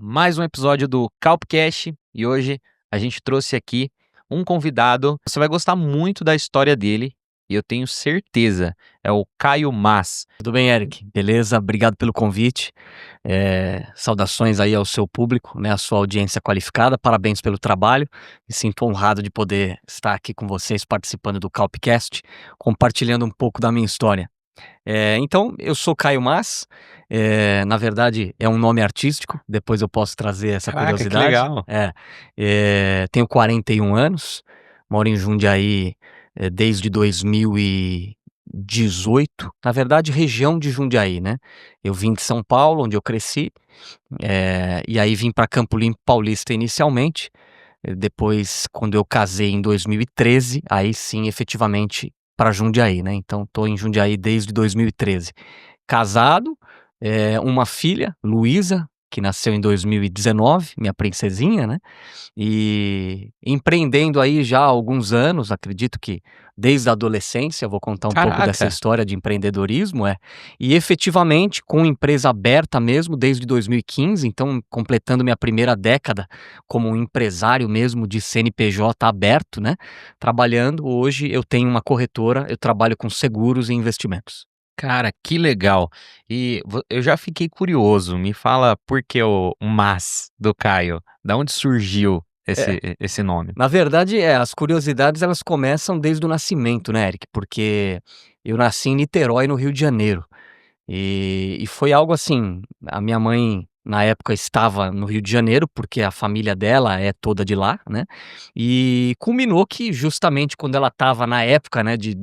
mais um episódio do Calpcast e hoje a gente trouxe aqui um convidado. Você vai gostar muito da história dele e eu tenho certeza, é o Caio Mas. Tudo bem, Eric? Beleza? Obrigado pelo convite. Saudações aí ao seu público, né, à sua audiência qualificada. Parabéns pelo trabalho. Me sinto honrado de poder estar aqui com vocês participando do Calpcast, compartilhando um pouco da minha história. Então, eu sou Caio Mas. Na verdade, é um nome artístico. Depois eu posso trazer essa Caraca, que curiosidade. legal. Tenho 41 anos, moro em Jundiaí desde 2018, na verdade, região de Jundiaí, né? Eu vim de São Paulo, onde eu cresci, e aí vim para Campo Limpo Paulista inicialmente. Depois, quando eu casei em 2013, aí sim, efetivamente, para Jundiaí, né? Então, estou em Jundiaí desde 2013. Casado, uma filha, Luísa, que nasceu em 2019, minha princesinha, né? E empreendendo aí já há alguns anos, acredito que desde a adolescência, vou contar um pouco dessa Caraca. história de empreendedorismo, e efetivamente com empresa aberta mesmo desde 2015, então completando minha primeira década como um empresário mesmo de CNPJ aberto, né? Trabalhando, hoje eu tenho uma corretora, eu trabalho com seguros e investimentos. Cara, que legal. E eu já fiquei curioso. Me fala por que o Mas do Caio? Da onde surgiu esse nome? Na verdade, as curiosidades elas começam desde o nascimento, né, Eric? Porque eu nasci em Niterói, no Rio de Janeiro. E foi algo assim, a minha mãe na época estava no Rio de Janeiro, porque a família dela é toda de lá, né? E culminou que justamente quando ela estava na época, né, de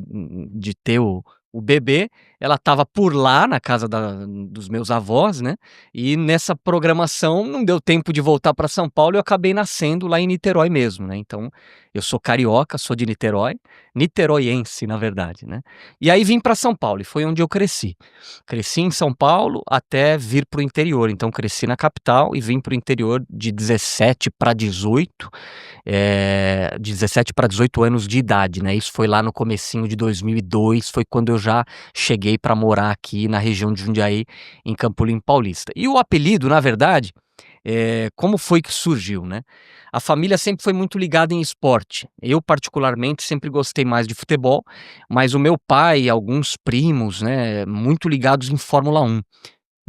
ter o bebê, ela estava por lá na casa dos meus avós, né? E nessa programação não deu tempo de voltar para São Paulo e eu acabei nascendo lá em Niterói mesmo, né? Então eu sou carioca, sou de Niterói, niteroiense na verdade, né? E aí vim para São Paulo e foi onde eu cresci. Cresci em São Paulo até vir para o interior, então cresci na capital e vim para o interior de 17 para 18, 17 para 18 anos de idade, né? Isso foi lá no comecinho de 2002, foi quando eu já cheguei para morar aqui na região de Jundiaí, em Campo Limpo Paulista. E o apelido, na verdade, como foi que surgiu, né? A família sempre foi muito ligada em esporte. Eu, particularmente, sempre gostei mais de futebol, mas o meu pai e alguns primos, né, muito ligados em Fórmula 1.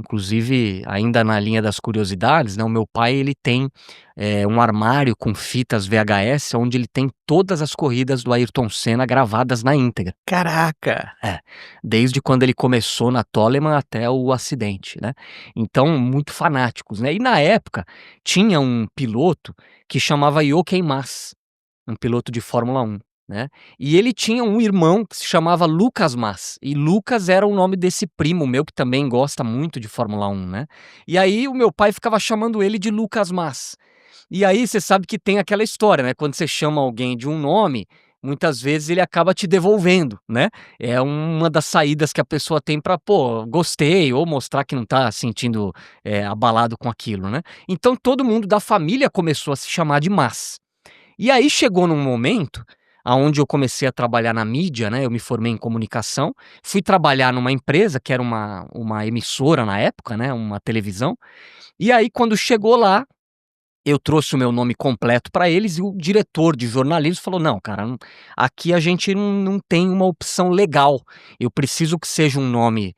Inclusive, ainda na linha das curiosidades, né, o meu pai ele tem um armário com fitas VHS, onde ele tem todas as corridas do Ayrton Senna gravadas na íntegra. Caraca! Desde quando ele começou na Toleman até o acidente, né? Então, muito fanáticos, né? E na época, tinha um piloto que chamava Jochen Mass, um piloto de Fórmula 1, né? E ele tinha um irmão que se chamava Lucas Mass, e Lucas era o nome desse primo meu que também gosta muito de Fórmula 1, né? E aí o meu pai ficava chamando ele de Lucas Mass. E aí você sabe que tem aquela história, né? Quando você chama alguém de um nome, muitas vezes ele acaba te devolvendo, né? É uma das saídas que a pessoa tem para, pô, gostei, ou mostrar que não tá sentindo abalado com aquilo, né? Então todo mundo da família começou a se chamar de Mas. E aí chegou num momento aonde eu comecei a trabalhar na mídia, né? Eu me formei em comunicação, fui trabalhar numa empresa que era uma emissora na época, né? Uma televisão. E aí quando chegou lá, eu trouxe o meu nome completo para eles e o diretor de jornalismo falou: "Não, cara, aqui a gente não tem uma opção legal. Eu preciso que seja um nome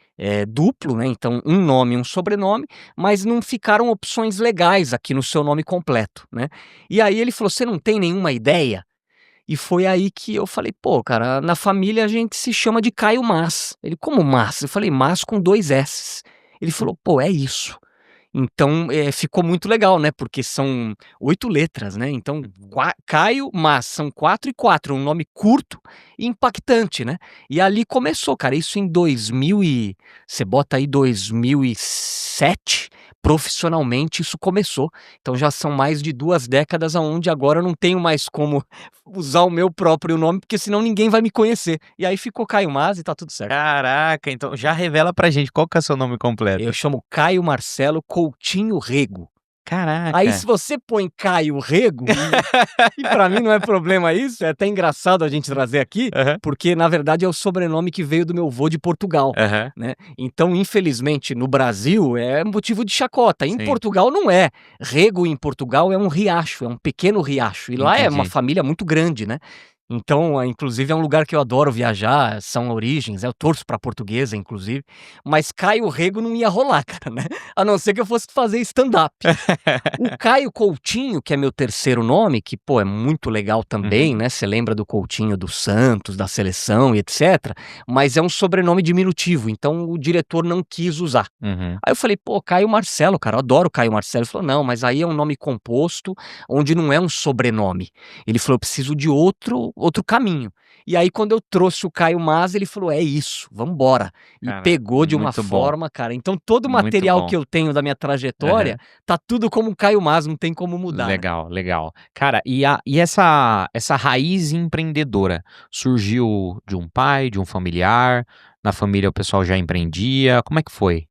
duplo, né? Então, um nome e um sobrenome, mas não ficaram opções legais aqui no seu nome completo, né?" E aí ele falou: "Você não tem nenhuma ideia?" E foi aí que eu falei: "Pô, cara, na família a gente se chama de Caio Mas." Ele: "Como Mas?" Eu falei: "Mas com 2 S's." Ele falou: "Pô, é isso." Então, ficou muito legal, né, porque são 8 letras, né, então Caio Mas, são 4 e 4, um nome curto e impactante, né. E ali começou, cara, isso em 2000 você bota aí 2007, profissionalmente isso começou. Então já são mais de 2 décadas aonde agora eu não tenho mais como usar o meu próprio nome, porque senão ninguém vai me conhecer. E aí ficou Caio Mas e tá tudo certo. Caraca, então já revela pra gente qual que é o seu nome completo. Eu chamo Caio Marcelo Coutinho Rego. Aí Caraca. se você põe Caio Rego, e pra mim não é problema isso, é até engraçado a gente trazer aqui, Aham, porque na verdade é o sobrenome que veio do meu vô de Portugal, aham. né. Então infelizmente no Brasil é motivo de chacota, em Sim, Portugal não é. Rego em Portugal é um riacho, é um pequeno riacho, e lá é uma entendi. família muito grande, né. Então, inclusive é um lugar que eu adoro viajar, são origens, eu torço pra portuguesa inclusive, mas Caio Rego não ia rolar cara, né, a não ser que eu fosse fazer stand-up. O Caio Coutinho, que é meu terceiro nome, que, pô, é muito legal Uhum, também, né, você lembra do Coutinho do Santos, da seleção e etcétera, mas é um sobrenome diminutivo, então o diretor não quis usar. uhum. Aí eu falei: "Pô, Caio Marcelo, cara, eu adoro Caio Marcelo". Ele falou: "Não, mas aí é um nome composto, onde não é um sobrenome". Ele falou: "Eu preciso de outro caminho". E aí quando eu trouxe o Caio Mas, ele falou: "É isso, vamos embora". E Cara, pegou de uma muito bom, forma, cara, então todo o muito material bom. que eu tenho da minha trajetória, Aham. tá tudo como Caio Mas, não tem como mudar, né. Legal, legal. Cara, e essa raiz empreendedora, surgiu de um pai, de um familiar? Na família o pessoal já empreendia? Como é que foi?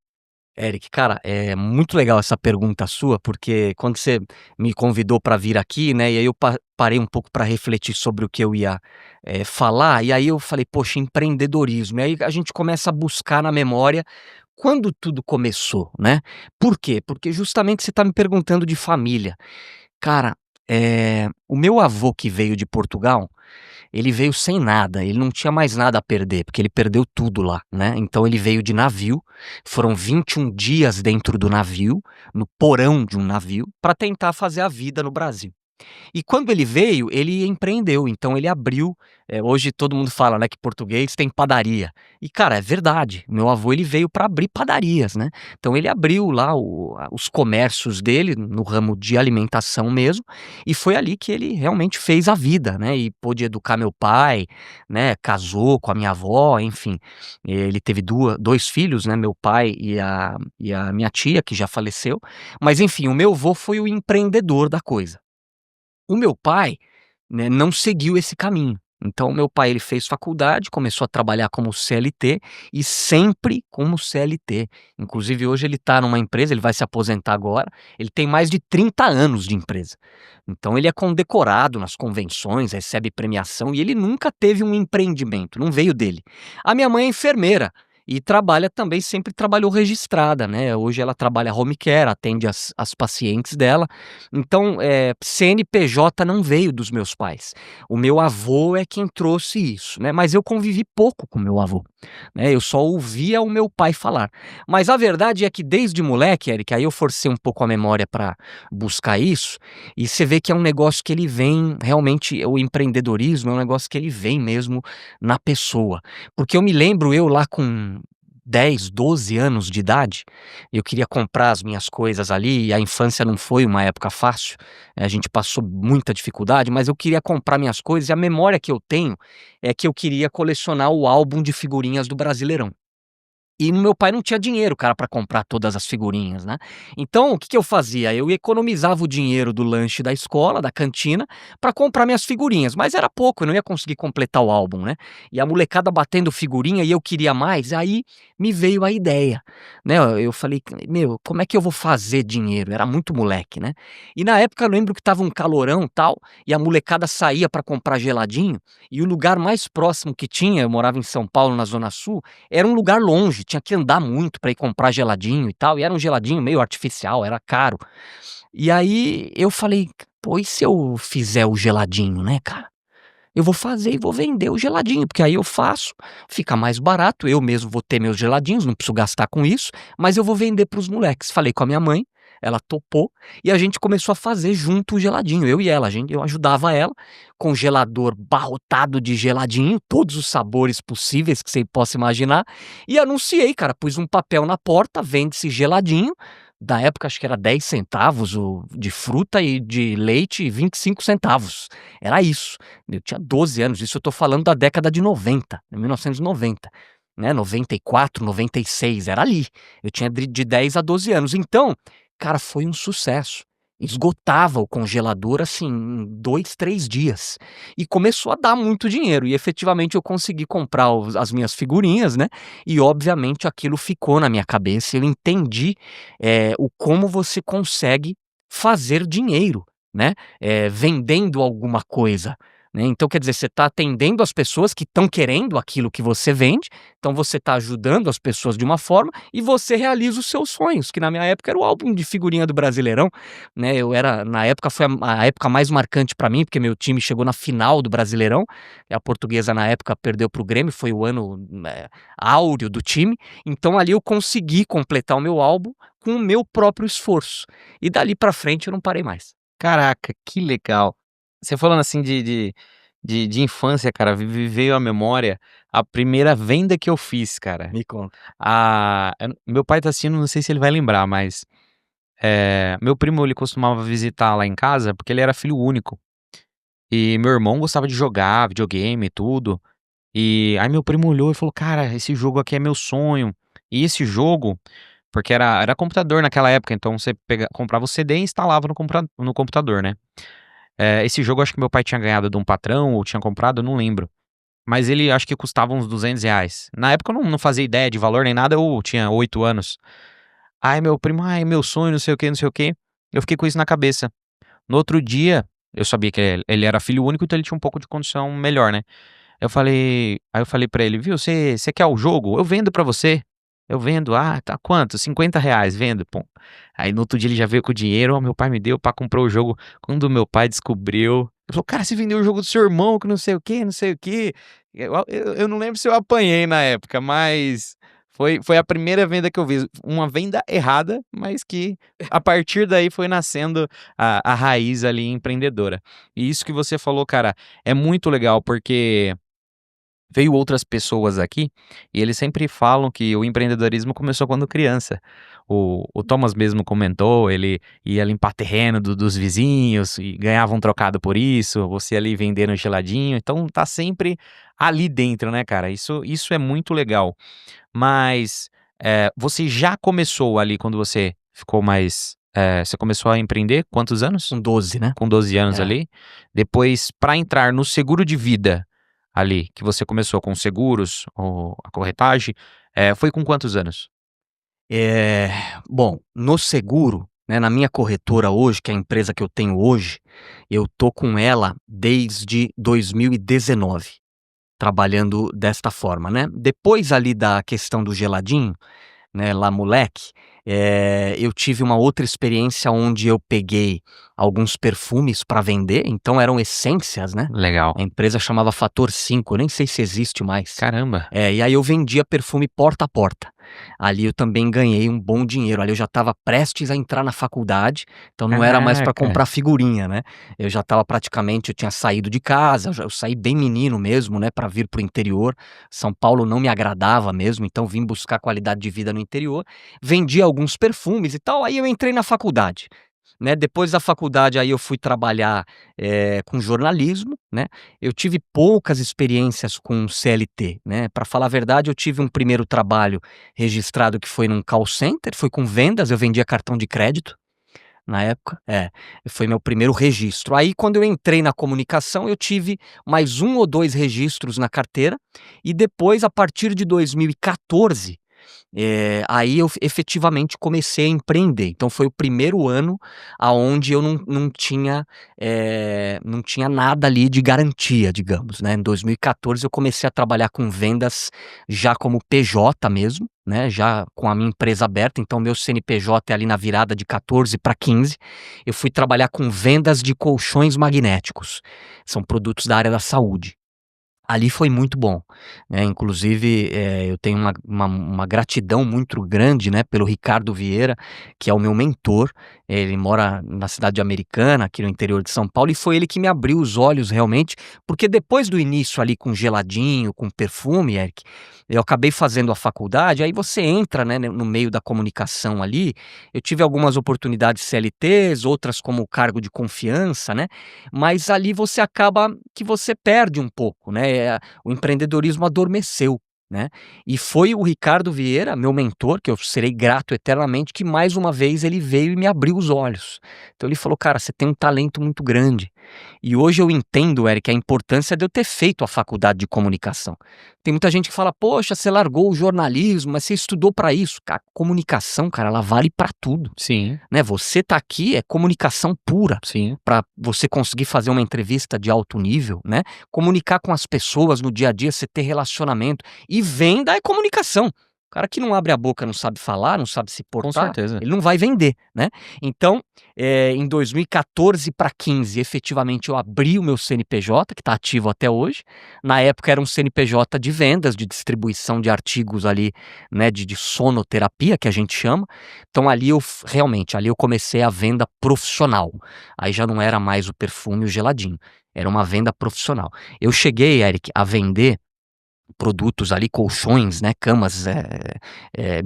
Eric, cara, é muito legal essa pergunta sua, porque quando você me convidou para vir aqui, né, e aí eu parei um pouco para refletir sobre o que eu ia, falar, e aí eu falei: "Poxa, empreendedorismo", e aí a gente começa a buscar na memória quando tudo começou, né. Por quê? Porque justamente você está me perguntando de família. Cara, o meu avô que veio de Portugal, ele veio sem nada, ele não tinha mais nada a perder, porque ele perdeu tudo lá, né. Então ele veio de navio, foram 21 dias dentro do navio, no porão de um navio, para tentar fazer a vida no Brasil. E quando ele veio, ele empreendeu, então ele abriu, hoje todo mundo fala, né, que português tem padaria. E cara, é verdade, meu avô ele veio para abrir padarias, né. Então ele abriu lá os comércios dele no ramo de alimentação mesmo, e foi ali que ele realmente fez a vida, né, e pôde educar meu pai, né, casou com a minha avó, enfim. Ele teve 2 filhos, né, meu pai e a minha tia, que já faleceu, mas enfim, o meu vô foi o empreendedor da coisa. O meu pai, né, não seguiu esse caminho. Então meu pai ele fez faculdade, começou a trabalhar como CLT e sempre como CLT. Inclusive hoje ele está numa empresa, ele vai se aposentar agora, ele tem mais de 30 anos de empresa. Então ele é condecorado nas convenções, recebe premiação e ele nunca teve um empreendimento, não veio dele. A minha mãe é enfermeira e trabalha também, sempre trabalhou registrada, né, hoje ela trabalha home care, atende as pacientes dela, então, CNPJ não veio dos meus pais. O meu avô é quem trouxe isso, né, mas eu convivi pouco com meu avô, né, eu só ouvia o meu pai falar. Mas a verdade é que desde moleque, Eric, aí eu forcei um pouco a memória para buscar isso, e você vê que é um negócio que ele vem realmente o empreendedorismo é um negócio que ele vem mesmo na pessoa. Porque eu me lembro eu lá com 10, 12 anos de idade, eu queria comprar as minhas coisas ali, e a infância não foi uma época fácil, a gente passou muita dificuldade, mas eu queria comprar minhas coisas e a memória que eu tenho é que eu queria colecionar o álbum de figurinhas do Brasileirão. E meu pai não tinha dinheiro, cara, pra comprar todas as figurinhas, né. Então, o que que eu fazia? Eu economizava o dinheiro do lanche da escola, da cantina, pra comprar minhas figurinhas, mas era pouco, eu não ia conseguir completar o álbum, né. E a molecada batendo figurinha e eu queria mais, aí me veio a ideia, né, eu falei: "Meu, como é que eu vou fazer dinheiro?" Era muito moleque, né. E na época eu lembro que estava um calorão, tal, e a molecada saía pra comprar geladinho, e o lugar mais próximo que tinha, eu morava em São Paulo, na zona sul, era um lugar longe, tinha que andar muito pra ir comprar geladinho e tal, e era um geladinho meio artificial, era caro. E aí eu falei: "Pô, e se eu fizer o geladinho, né, cara? Eu vou fazer e vou vender o geladinho, porque aí eu faço, fica mais barato, eu mesmo vou ter meus geladinhos, não preciso gastar com isso, mas eu vou vender para os moleques". Falei com a minha mãe, ela topou, e a gente começou a fazer junto o geladinho, eu e ela, eu ajudava ela, congelador barrotado de geladinho, todos os sabores possíveis que você possa imaginar, e anunciei, cara, pus um papel na porta: "Vende-se geladinho", da época acho que era 10 centavos o de fruta e de leite 25 centavos, era isso. Eu tinha 12 anos, isso eu tô falando da década de 90, 1990, né, 94, 96, era ali. Eu tinha de 10 a 12 anos. Então, cara, foi um sucesso. Esgotava o congelador, assim, em 2, 3 dias. E começou a dar muito dinheiro e efetivamente eu consegui comprar as minhas figurinhas, né, e obviamente aquilo ficou na minha cabeça, eu entendi, o como você consegue fazer dinheiro, né, vendendo alguma coisa, né. Então quer dizer, você está atendendo as pessoas que estão querendo aquilo que você vende, então você está ajudando as pessoas de uma forma e você realiza os seus sonhos, que na minha época era o álbum de figurinha do Brasileirão, né. Eu era na época foi a época mais marcante para mim, porque meu time chegou na final do Brasileirão, e a Portuguesa na época perdeu para o Grêmio, foi o ano, áureo do time, então ali eu consegui completar o meu álbum com o meu próprio esforço. E dali pra frente eu não parei mais. Caraca, que legal. Você falando assim de infância, cara, veio à memória a primeira venda que eu fiz, cara. Me conta. Meu pai tá assistindo, não sei se ele vai lembrar, mas, meu primo, ele costumava visitar lá em casa, porque ele era filho único. E meu irmão gostava de jogar videogame e tudo. E aí meu primo olhou e falou: "Cara, esse jogo aqui é meu sonho". E esse jogo, porque era computador naquela época, então você comprava o CD e instalava no computador, né. Esse jogo acho que meu pai tinha ganhado de um patrão ou tinha comprado, eu não lembro. Mas ele acho que custava uns R$ 200. Na época eu não fazia ideia de valor nem nada, eu tinha 8 anos. Aí meu primo: "Ai, meu sonho, não sei o quê, não sei o quê". Eu fiquei com isso na cabeça. No outro dia, eu sabia que ele era filho único, então ele tinha um pouco de condição melhor, né. Aí eu falei pra ele: "Viu, você quer o jogo? Eu vendo pra você. Eu vendo". "Ah, tá quanto?". R$ 50, vendo, pum. Aí no outro dia ele já veio com o dinheiro, ó, meu pai me deu, pá, comprou o jogo. Quando meu pai descobriu, ele falou: "Cara, você vendeu o jogo do seu irmão que não sei o quê, não sei o quê". Eu não lembro se eu apanhei na época, mas foi a primeira venda que eu fiz. Uma venda errada, mas que a partir daí foi nascendo a raiz ali empreendedora. E isso que você falou, cara, é muito legal, porque veio outras pessoas aqui, e eles sempre falam que o empreendedorismo começou quando criança. O Thomas mesmo comentou, ele ia limpar terreno dos vizinhos e ganhava um trocado por isso, você ali vendendo geladinho, então tá sempre ali dentro, né, cara, isso é muito legal. Mas, você já começou ali quando você ficou mais, você começou a empreender quantos anos? Com 12, né. Com 12 anos É. ali. Depois, para entrar no seguro de vida, ali, que você começou com seguros ou a corretagem, foi com quantos anos? Eh, bom, no seguro, né, na minha corretora hoje, que é a empresa que eu tenho hoje, eu tô com ela desde 2019, trabalhando desta forma, né. Depois ali da questão do geladinho, né, lá moleque, eu tive uma outra experiência onde eu peguei alguns perfumes para vender, então eram essências, né, Legal. a empresa chamava Fator 5, eu nem sei se existe mais. Caramba. E aí eu vendia perfume porta a porta. Ali eu também ganhei um bom dinheiro, ali eu já estava prestes a entrar na faculdade, então não era mais para Caraca. comprar figurinha, né. Eu já estava praticamente eu tinha saído de casa, eu saí bem menino mesmo, né, para vir para o interior. São Paulo não me agradava mesmo, então vim buscar qualidade de vida no interior, vendi alguns perfumes e tal, aí eu entrei na faculdade, né. Depois da faculdade, aí eu fui trabalhar, com jornalismo, né. Eu tive poucas experiências com CLT, né, pra falar a verdade, eu tive um primeiro trabalho registrado que foi num call center, foi com vendas, eu vendia cartão de crédito, na época. Foi meu primeiro registro. Aí quando eu entrei na comunicação, eu tive mais um ou 2 registros na carteira, e depois a partir de 2014, aí eu efetivamente comecei a empreender. Então foi o primeiro ano aonde eu não tinha, não tinha nada ali de garantia, digamos, né. Em 2014 eu comecei a trabalhar com vendas já como PJ mesmo, né, já com a minha empresa aberta, então meu CNPJ é ali na virada de 14 para 15. Eu fui trabalhar com vendas de colchões magnéticos, são produtos da área da saúde. Ali foi muito bom, né, inclusive, eu tenho uma gratidão muito grande, né, pelo Ricardo Vieira, que é o meu mentor, ele mora na cidade de Americana, aqui no interior de São Paulo, e foi ele que me abriu os olhos realmente, porque depois do início ali com geladinho, com perfume, Eric, eu acabei fazendo a faculdade, aí você entra, né, no meio da comunicação ali, eu tive algumas oportunidades CLTs, outras como cargo de confiança, né, mas ali você acaba que você perde um pouco, né, o empreendedorismo adormeceu, né. E foi o Ricardo Vieira, meu mentor, que eu serei grato eternamente, que mais uma vez ele veio e me abriu os olhos. Então ele falou: "Cara, você tem um talento muito grande". E hoje eu entendo, Eric, a importância de eu ter feito a faculdade de comunicação. Tem muita gente que fala: "Poxa, você largou o jornalismo, mas você estudou para isso". A comunicação, cara, ela vale para tudo, Sim, né. Você tá aqui é comunicação pura, sim. para você conseguir fazer uma entrevista de alto nível, né, comunicar com as pessoas no dia a dia, você ter relacionamento. E venda é comunicação. O cara que não abre a boca, não sabe falar, não sabe se Com portar, certeza. ele não vai vender, né. Então, em 2014 para 15, efetivamente eu abri o meu CNPJ, que está ativo até hoje. Na época era um CNPJ de vendas, de distribuição de artigos ali, né, de sonoterapia, que a gente chama. Então ali eu realmente, ali eu comecei a venda profissional. Aí já não era mais o perfume, o geladinho, era uma venda profissional. Eu cheguei, Eric, a vender produtos ali, colchões, né, camas,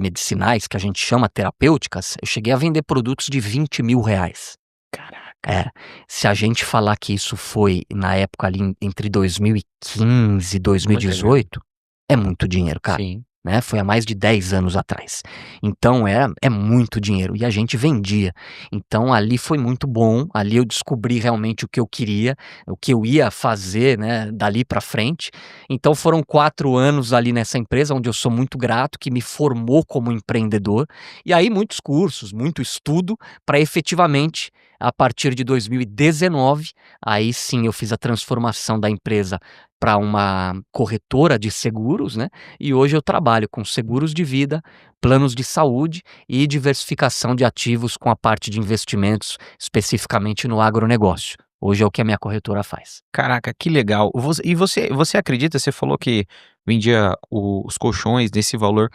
medicinais, que a gente chama terapêuticas. Eu cheguei a vender produtos de R$ 20.000. É, se a gente falar que isso foi na época ali entre 2015 e Muita grana. 2018, é muito dinheiro, cara, Sim. né, foi há mais de 10 anos atrás. Então é muito dinheiro e a gente vendia. Então ali foi muito bom, ali eu descobri realmente o que eu queria, o que eu ia fazer, né, dali pra frente. Então foram 4 anos ali nessa empresa, onde eu sou muito grato, que me formou como empreendedor, e aí muitos cursos, muito estudo, para efetivamente, a partir de 2019, aí sim eu fiz a transformação da empresa para uma corretora de seguros, né, e hoje eu trabalho com seguros de vida, planos de saúde e diversificação de ativos com a parte de investimentos, especificamente no agronegócio. Hoje é o que a minha corretora faz. Caraca, que legal. Você acredita, você falou que vendia os colchões nesse valor,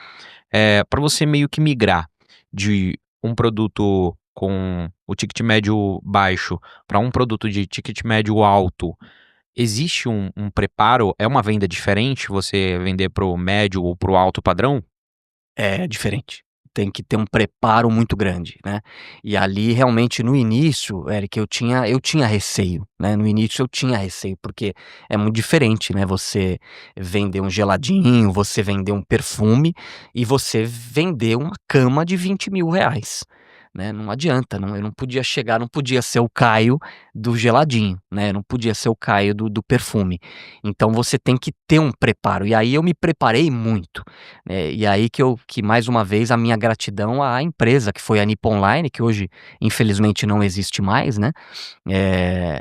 pra você meio que migrar de um produto com o ticket médio baixo para um produto de ticket médio alto, existe um preparo? É uma venda diferente você vender para o médio ou para o alto padrão? É diferente. Tem que ter um preparo muito grande, né. E ali realmente no início, Eric, eu tinha receio, né, no início eu tinha receio, porque é muito diferente, né, você vender um geladinho, você vender um perfume e você vender uma cama de R$ 20.000, né. Não adianta, eu não podia chegar, não podia ser o Caio do geladinho, né, não podia ser o Caio do perfume. Então você tem que ter um preparo, e aí eu me preparei muito. E aí que mais uma vez a minha gratidão à empresa que foi a Nippon Line, que hoje infelizmente não existe mais, né,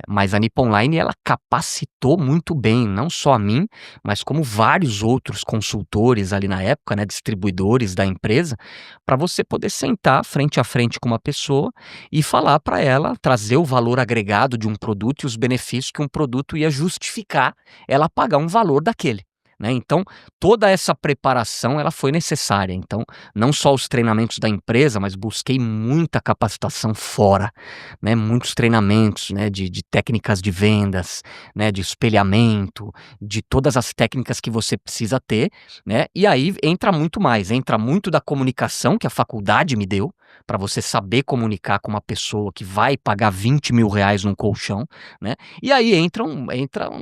mas a Nippon Line ela capacitou muito bem, não só a mim, mas como vários outros consultores ali na época, né, distribuidores da empresa, para você poder sentar frente a frente com uma pessoa e falar para ela, trazer o valor agregado de um produto e os benefícios que um produto ia justificar ela pagar um valor daquele, né. Então toda essa preparação ela foi necessária, então, não só os treinamentos da empresa, mas busquei muita capacitação fora, né, muitos treinamentos, né, de técnicas de vendas, né, de espelhamento, de todas as técnicas que você precisa ter, né, e aí entra muito mais, entra muito da comunicação que a faculdade me deu, para você saber comunicar com uma pessoa que vai pagar R$ 20.000 num colchão, né, e aí entram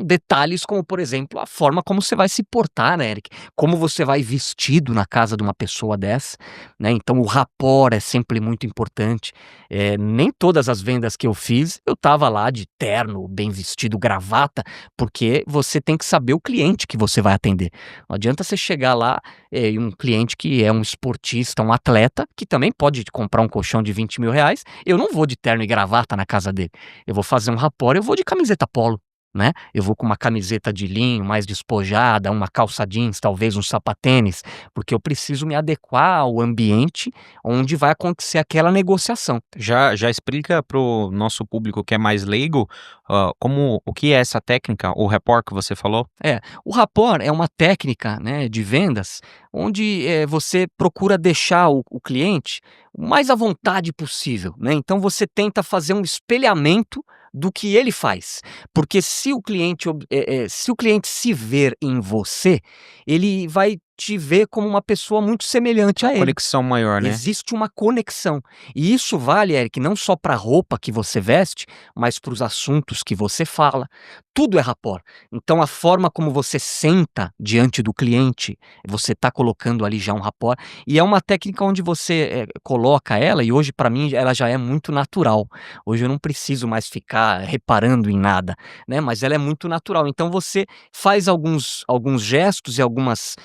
detalhes como, por exemplo, a forma como você vai se portar, né, Eric, como você vai vestido na casa de uma pessoa dessa, né, então o rapport é sempre muito importante. Nem todas as vendas que eu fiz, eu estava lá de terno, bem vestido, gravata, porque você tem que saber o cliente que você vai atender. Não adianta você chegar lá, e um cliente que é um esportista, um atleta, que também pode comprar um colchão de R$ 20.000, eu não vou de terno e gravata na casa dele. Eu vou fazer um rapport, eu vou de camiseta polo, né, eu vou com uma camiseta de linho mais despojada, uma calça jeans, talvez um sapatênis, porque eu preciso me adequar ao ambiente onde vai acontecer aquela negociação. Já explica para o nosso público que é mais leigo, como o que é essa técnica, o rapport que você falou? O rapport é uma técnica, né, de vendas, onde, você procura deixar o cliente o mais à vontade possível, né, então você tenta fazer um espelhamento do que ele faz, porque se o cliente se ver em você, ele vai te ver como uma pessoa muito semelhante a ele. Conexão maior, né? Existe uma conexão. E isso vale, Eric, não só para a roupa que você veste, mas para os assuntos que você fala. tudo é rapport. Então a forma como você senta diante do cliente, você está colocando ali já um rapport, e é uma técnica onde você, coloca ela, e hoje para mim ela já é muito natural. Hoje eu não preciso mais ficar reparando em nada, né, mas ela é muito natural. Então você faz alguns gestos e algumas,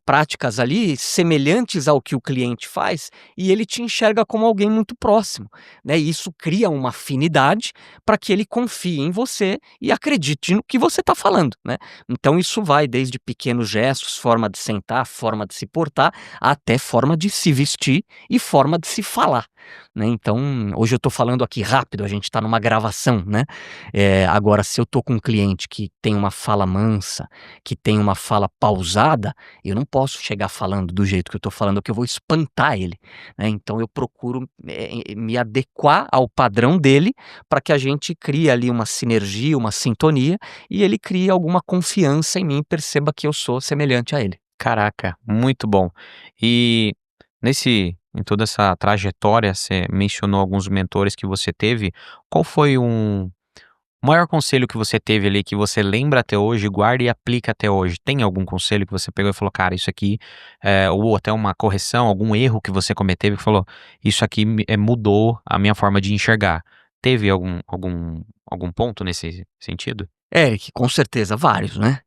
práticas ali semelhantes ao que o cliente faz, e ele te enxerga como alguém muito próximo, né, e isso cria uma afinidade para que ele confie em você e acredite no que você está falando, né. Então isso vai desde pequenos gestos, forma de sentar, forma de se portar, até forma de se vestir e forma de se falar, né. Então, hoje eu estou falando aqui rápido, a gente está numa gravação, né. Agora se eu estou com um cliente que tem uma fala mansa, que tem uma fala pausada, eu não posso chegar falando do jeito que eu estou falando, que eu vou espantar ele, né. Então eu procuro, me adequar ao padrão dele, para que a gente crie ali uma sinergia, uma sintonia, e ele crie alguma confiança em mim, perceba que eu sou semelhante a ele. Caraca, muito bom. E em toda essa trajetória, você mencionou alguns mentores que você teve. Qual foi o maior conselho que você teve ali, que você lembra até hoje, guarda e aplica até hoje? Tem algum conselho que você pegou e falou: "Cara, isso aqui", ou até uma correção, algum erro que você cometeu e falou: "Isso aqui mudou a minha forma de enxergar". Teve algum ponto nesse sentido? Eric, com certeza, vários, né,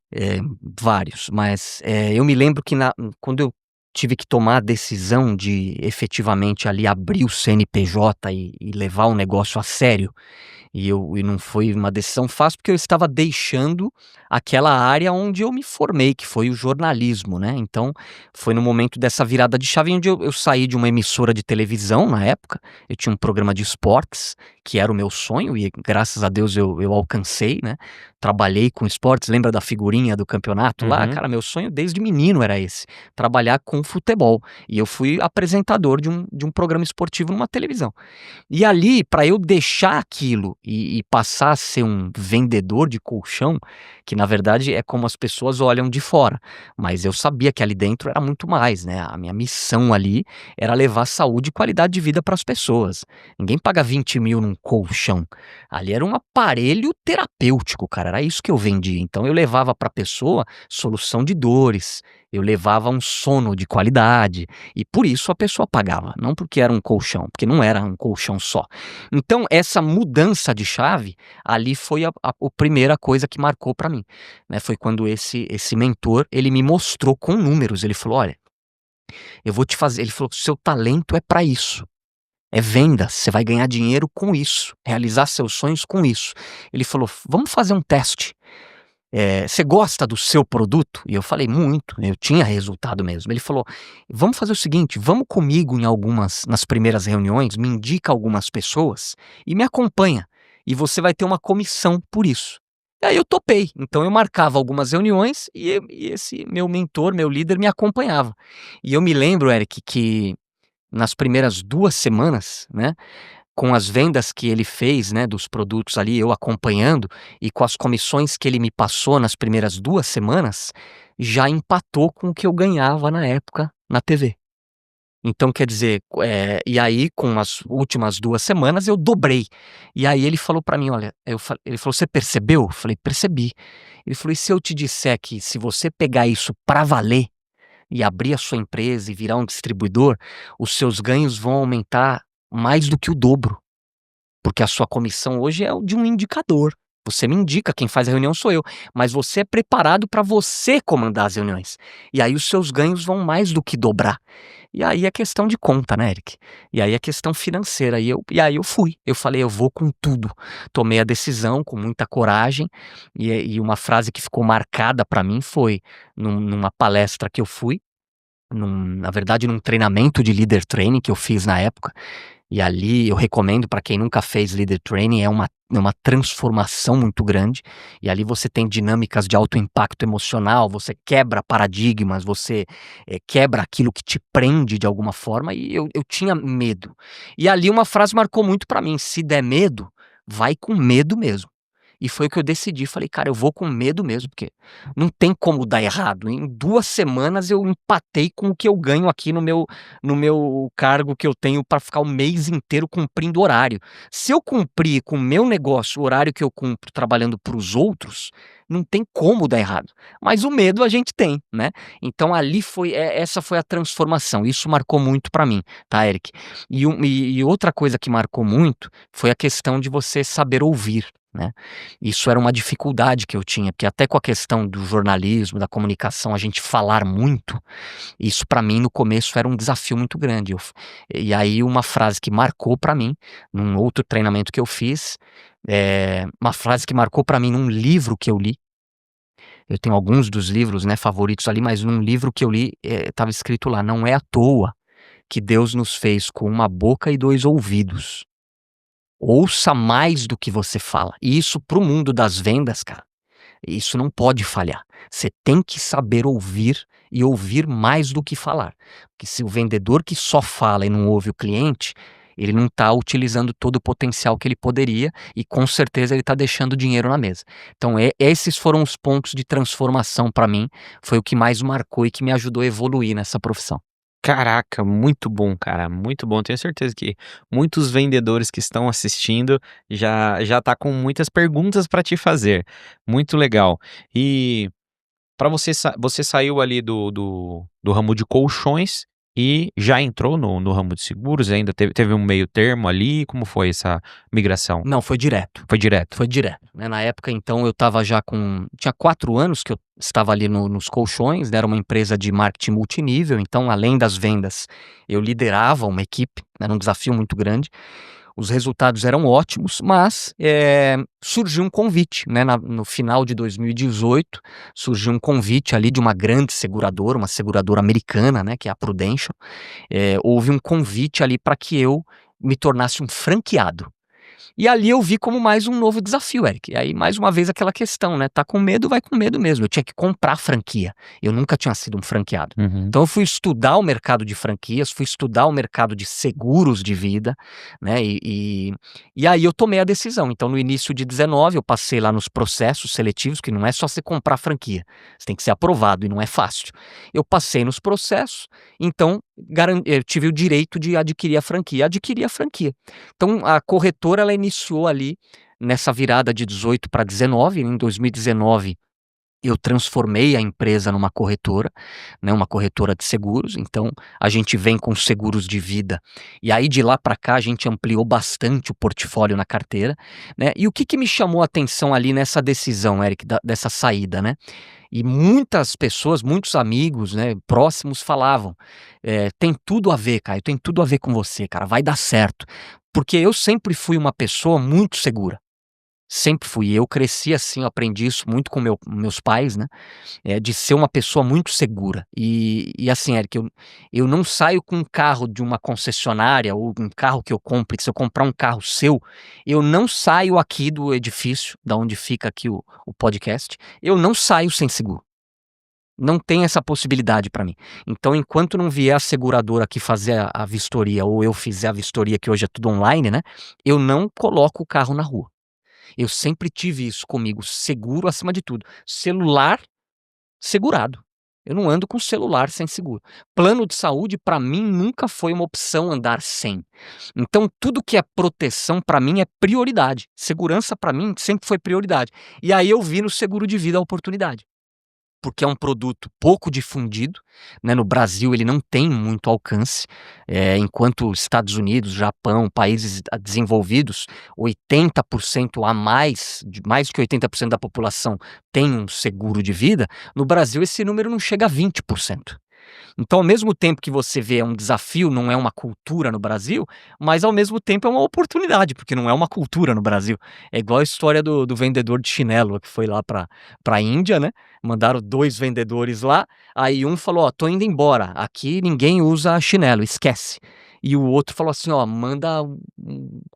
vários, mas, eu me lembro que quando eu tive que tomar a decisão de efetivamente ali abrir o CNPJ e levar o negócio a sério, e não foi uma decisão fácil, porque eu estava deixando aquela área onde eu me formei, que foi o jornalismo, né. Então, foi no momento dessa virada de chave onde eu saí de uma emissora de televisão na época, eu tinha um programa de esportes, que era o meu sonho e graças a Deus eu alcancei, né. Trabalhei com esportes, lembra da figurinha do campeonato lá? Uhum. Cara, meu sonho desde menino era esse, trabalhar com futebol. E eu fui apresentador de um programa esportivo numa televisão. E ali, para eu deixar aquilo e passar a ser um vendedor de colchão, que na verdade é como as pessoas olham de fora, mas eu sabia que ali dentro era muito mais, né, a minha missão ali era levar saúde e qualidade de vida para as pessoas. Ninguém paga 20.000 num colchão, ali era um aparelho terapêutico, cara, era isso que eu vendia. Então eu levava para a pessoa solução de dores, eu levava um sono de qualidade, e por isso a pessoa pagava, não porque era um colchão, porque não era um colchão só. Então essa mudança de chave, ali foi a primeira coisa que marcou pra mim, né, foi quando esse mentor, ele me mostrou com números, ele falou: "Olha, eu vou te fazer", ele falou: "Seu talento é pra isso, é venda, você vai ganhar dinheiro com isso, realizar seus sonhos com isso". Ele falou: "Vamos fazer um teste". Você gosta do seu produto? E eu falei: "Muito", eu tinha resultado mesmo. Ele falou: "Vamos fazer o seguinte, vamos comigo nas primeiras reuniões, me indica algumas pessoas e me acompanha, e você vai ter uma comissão por isso". E aí eu topei, então eu marcava algumas reuniões e esse meu mentor, meu líder me acompanhava. E eu me lembro, Eric, que nas primeiras 2 semanas, né, com as vendas que ele fez, né, dos produtos ali, eu acompanhando, e com as comissões que ele me passou nas primeiras 2 semanas, já empatou com o que eu ganhava na época na TV. Então quer dizer, e aí com as últimas 2 semanas eu dobrei. E aí ele falou pra mim: "Olha", ele falou: "Você percebeu?" Eu falei: "Percebi". Ele falou: "E se eu te disser que se você pegar isso pra valer, e abrir a sua empresa e virar um distribuidor, os seus ganhos vão aumentar mais do que o dobro?" Porque a sua comissão hoje é o de um indicador. Você me indica, quem faz a reunião sou eu, mas você é preparado para você comandar as reuniões. E aí os seus ganhos vão mais do que dobrar. E aí é questão de conta, né, Eric? E aí é questão financeira. E aí eu fui. Eu falei, eu vou com tudo. Tomei a decisão com muita coragem. E uma frase que ficou marcada para mim foi numa palestra que eu fui, na verdade, num treinamento de leader training que eu fiz na época. E ali eu recomendo para quem nunca fez leader training, é uma transformação muito grande, e ali você tem dinâmicas de alto impacto emocional, você quebra paradigmas, você, quebra aquilo que te prende de alguma forma, e eu tinha medo. E ali uma frase marcou muito para mim: "Se der medo, vai com medo mesmo". E foi o que eu decidi, falei: "Cara, eu vou com medo mesmo, porque não tem como dar errado". Em 2 semanas eu empatei com o que eu ganho aqui no meu cargo que eu tenho para ficar o mês inteiro cumprindo horário. Se eu cumprir com o meu negócio o horário que eu cumpro trabalhando para os outros, não tem como dar errado. Mas o medo a gente tem, né. Então ali essa foi a transformação, isso marcou muito para mim, tá, Eric. E outra coisa que marcou muito, foi a questão de você saber ouvir, né. Isso era uma dificuldade que eu tinha, porque até com a questão do jornalismo, da comunicação, a gente falar muito, isso para mim no começo era um desafio muito grande. E aí uma frase que marcou para mim, num outro treinamento que eu fiz, uma frase que marcou para mim num livro que eu li, eu tenho alguns dos livros, né, favoritos ali, mas num livro que eu li, estava escrito lá: "Não é à toa que Deus nos fez com uma boca e 2 ouvidos. Ouça mais do que você fala". E isso para o mundo das vendas, cara, isso não pode falhar. Você tem que saber ouvir e ouvir mais do que falar. Porque se o vendedor que só fala e não ouve o cliente, ele não está utilizando todo o potencial que ele poderia e com certeza ele está deixando dinheiro na mesa. Então esses foram os pontos de transformação para mim, foi o que mais marcou e que me ajudou a evoluir nessa profissão. Caraca, muito bom, cara, muito bom. Tenho certeza que muitos vendedores que estão assistindo já tá com muitas perguntas para te fazer. Muito legal. E para você saiu ali do ramo de colchões e já entrou no ramo de seguros? Ainda teve um meio termo ali? Como foi essa migração? Não, foi direto. Foi direto? Foi direto, né, na época então eu estava já tinha 4 anos que eu estava ali nos colchões, né, era uma empresa de marketing multinível, então além das vendas, eu liderava uma equipe, era um desafio muito grande, os resultados eram ótimos, mas, surgiu um convite, né, no final de 2018, surgiu um convite ali de uma grande seguradora, uma seguradora americana, né, que é a Prudential, houve um convite ali para que eu me tornasse um franqueado. E ali eu vi como mais um novo desafio, Eric. E aí, mais uma vez, aquela questão, né? Tá com medo, vai com medo mesmo. Eu tinha que comprar franquia. Eu nunca tinha sido um franqueado. Uhum. Então, eu fui estudar o mercado de franquias, fui estudar o mercado de seguros de vida, né? E aí eu tomei a decisão. Então, no início de 19, eu passei lá nos processos seletivos, que não é só você comprar franquia, você tem que ser aprovado e não é fácil. Eu passei nos processos, então eu tive o direito de adquirir a franquia. Adquiri a franquia. Então a corretora ela iniciou ali nessa virada de 18 para 19, em 2019 eu transformei a empresa numa corretora, né, uma corretora de seguros, então a gente vem com seguros de vida, e aí de lá para cá a gente ampliou bastante o portfólio na carteira, né, e o que me chamou a atenção ali nessa decisão, Eric, dessa saída, né, e muitas pessoas, muitos amigos, né, próximos falavam, "Tem tudo a ver, Caio, tem tudo a ver com você, cara, vai dar certo", porque eu sempre fui uma pessoa muito segura. Sempre fui. Eu cresci assim, eu aprendi isso muito com meus pais, né, de ser uma pessoa muito segura. E assim, Eric, eu não saio com um carro de uma concessionária ou um carro que eu compre, que se eu comprar um carro seu, eu não saio aqui do edifício, da onde fica aqui o podcast, eu não saio sem seguro. Não tem essa possibilidade para mim. Então, enquanto não vier a seguradora aqui fazer a vistoria ou eu fizer a vistoria, que hoje é tudo online, né, eu não coloco o carro na rua. Eu sempre tive isso comigo, seguro acima de tudo. Celular segurado. Eu não ando com celular sem seguro. Plano de saúde para mim nunca foi uma opção andar sem. Então tudo que é proteção para mim é prioridade. Segurança para mim sempre foi prioridade. E aí eu vi no seguro de vida a oportunidade. Porque é um produto pouco difundido, né, no Brasil ele não tem muito alcance, enquanto Estados Unidos, Japão, países desenvolvidos, 80% a mais que 80% da população tem um seguro de vida, no Brasil esse número não chega a 20%. Então, ao mesmo tempo que você vê é um desafio, não é uma cultura no Brasil, mas ao mesmo tempo é uma oportunidade, porque não é uma cultura no Brasil. É igual a história do vendedor de chinelo que foi lá pra Índia, né, mandaram 2 vendedores lá, aí um falou: "Ó, tô indo embora, aqui ninguém usa chinelo, esquece". e o outro falou assim: "Ó, manda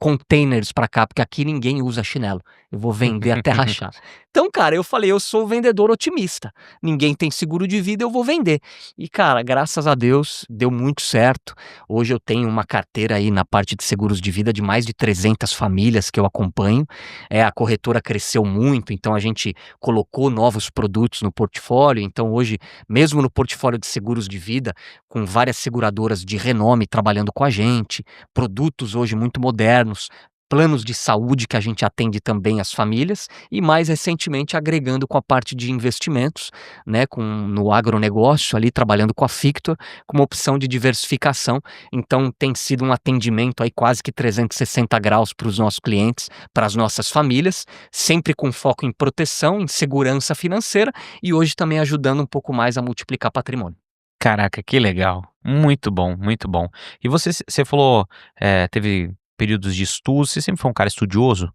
containers pra cá, porque aqui ninguém usa chinelo, eu vou vender até rachar". Então, cara, eu falei: "Eu sou o vendedor otimista, ninguém tem seguro de vida, eu vou vender". E, cara, graças a Deus, deu muito certo. Hoje eu tenho uma carteira aí na parte de seguros de vida de mais de 300 famílias que eu acompanho. A corretora cresceu muito, então a gente colocou novos produtos no portfólio. Então hoje, mesmo no portfólio de seguros de vida, com várias seguradoras de renome trabalhando com a gente, produtos hoje muito modernos, planos de saúde que a gente atende também as famílias e mais recentemente agregando com a parte de investimentos, né, no agronegócio ali trabalhando com a Fictor, com uma opção de diversificação. Então tem sido um atendimento aí quase que 360 graus para os nossos clientes, para as nossas famílias, sempre com foco em proteção, em segurança financeira e hoje também ajudando um pouco mais a multiplicar patrimônio. Caraca, que legal. Muito bom, muito bom. E você falou, teve períodos de estudo, você sempre foi um cara estudioso?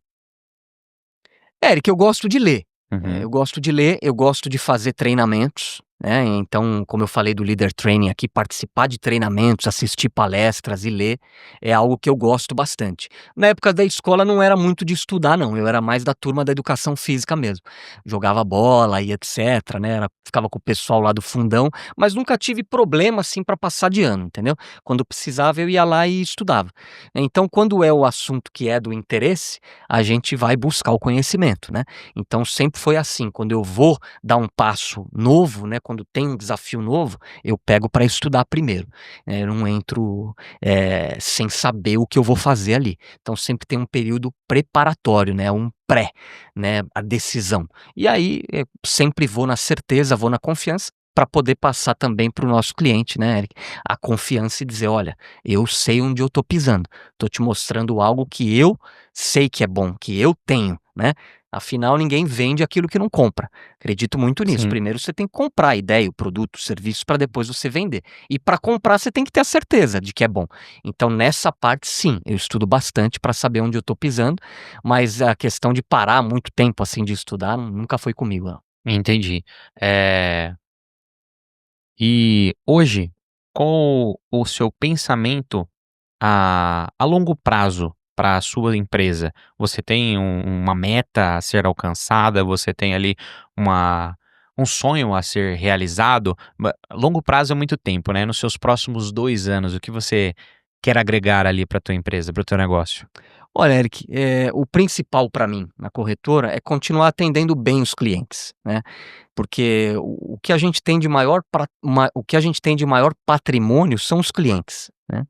Eric, eu gosto de ler. Uhum. Eu gosto de ler, eu gosto de fazer treinamentos, né, então, como eu falei do Leader Training aqui, participar de treinamentos, assistir palestras e ler, é algo que eu gosto bastante. Na época da escola não era muito de estudar não, eu era mais da turma da educação física mesmo. Jogava bola e etcétera, né, ficava com o pessoal lá do fundão, mas nunca tive problema, assim, para passar de ano, entendeu. Quando precisava eu ia lá e estudava. Então, quando é o assunto que é do interesse, a gente vai buscar o conhecimento, né. Então sempre foi assim, quando eu vou dar um passo novo, né, quando tem um desafio novo, eu pego para estudar primeiro, eu não entro, sem saber o que eu vou fazer ali. Então sempre tem um período preparatório, né, um pré, né, a decisão. E aí, sempre vou na certeza, vou na confiança, para poder passar também para o nosso cliente, né, Eric, a confiança e dizer: "Olha, eu sei onde eu estou pisando, estou te mostrando algo que eu sei que é bom, que eu tenho", né. Afinal, ninguém vende aquilo que não compra. Acredito muito nisso. Sim. Primeiro você tem que comprar a ideia, o produto, o serviço, para depois você vender. E para comprar você tem que ter a certeza de que é bom. Então, nessa parte, sim, eu estudo bastante para saber onde eu estou pisando, mas a questão de parar muito tempo assim de estudar nunca foi comigo, não. Entendi. Eh, e hoje, qual o seu pensamento a longo prazo para a sua empresa? Você tem uma meta a ser alcançada? Você tem ali uma um sonho a ser realizado? Longo prazo é muito tempo, né, nos seus próximos 2 anos, o que você quer agregar ali para tua empresa, para o teu negócio? Olha, Eric, o principal para mim na corretora é continuar atendendo bem os clientes, né, porque o que a gente tem de maior o que a gente tem de maior patrimônio são os clientes, né.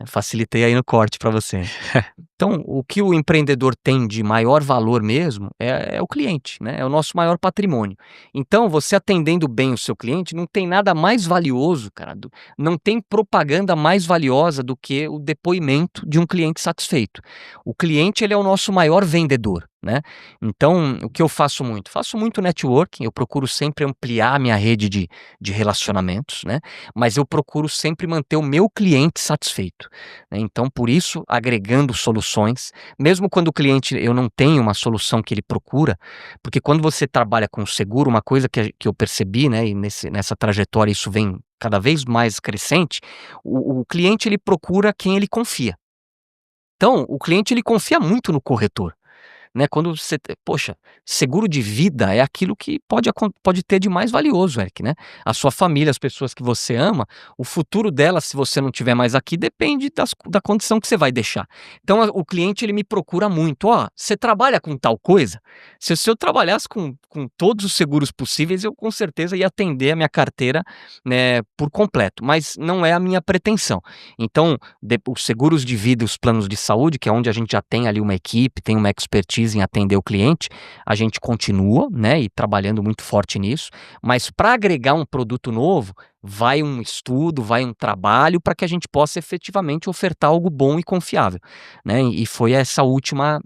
Facilitei aí no corte para você. Então, o que o empreendedor tem de maior valor mesmo é o cliente, né, é o nosso maior patrimônio. Então, você atendendo bem o seu cliente, não tem nada mais valioso, cara, não tem propaganda mais valiosa do que o depoimento de um cliente satisfeito. O cliente, ele é o nosso maior vendedor, né. Então, o que eu faço muito? Faço muito networking, eu procuro sempre ampliar a minha rede de relacionamentos, né, mas eu procuro sempre manter o meu cliente satisfeito, né. Então, por isso, agregando soluções, mesmo quando o cliente eu não tenho uma solução que ele procura, porque quando você trabalha com seguro, uma coisa que eu percebi, né, e nessa trajetória isso vem cada vez mais crescente, o cliente ele procura quem ele confia. Então, o cliente ele confia muito no corretor. Né, quando você poxa, seguro de vida é aquilo que pode ter de mais valioso, Eric, né. A sua família, as pessoas que você ama, o futuro delas, se você não estiver mais aqui, depende da condição que você vai deixar. Então o cliente ele me procura muito: "Ó, você trabalha com tal coisa?". Se eu trabalhasse com todos os seguros possíveis, eu com certeza ia atender a minha carteira, né, por completo, mas não é a minha pretensão. Então, os seguros de vida e os planos de saúde, que é onde a gente já tem ali uma equipe, tem uma expertise em atender o cliente, a gente continua, né, e trabalhando muito forte nisso, mas para agregar um produto novo, vai um estudo, vai um trabalho para que a gente possa efetivamente ofertar algo bom e confiável, né. E foi essa última,